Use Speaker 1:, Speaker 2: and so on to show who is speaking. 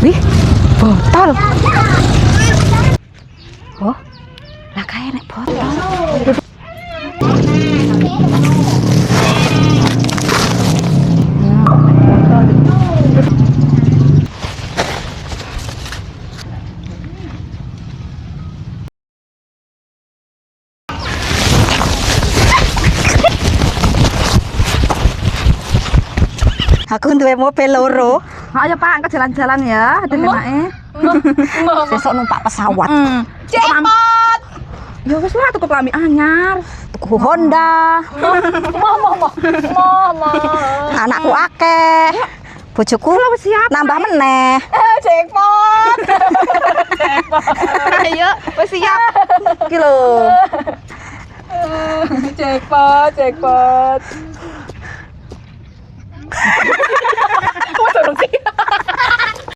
Speaker 1: Wih, botol. Oh, lah kayak nek botol. Aku duwe mobil loro.
Speaker 2: Ayo Pak, ke jalan-jalan ya. Ada enake.
Speaker 1: Sesuk numpak pesawat.
Speaker 2: Cepet. Ya wis lah tuku kelambi anyar.
Speaker 1: Tuku Honda.
Speaker 2: Mama.
Speaker 1: Anakku akeh. Bojoku
Speaker 2: Siap.
Speaker 1: nambah meneh.
Speaker 2: Jackpot. Ayo, wis siap.
Speaker 1: Iki lho.
Speaker 2: Jackpot. Kok dong sih?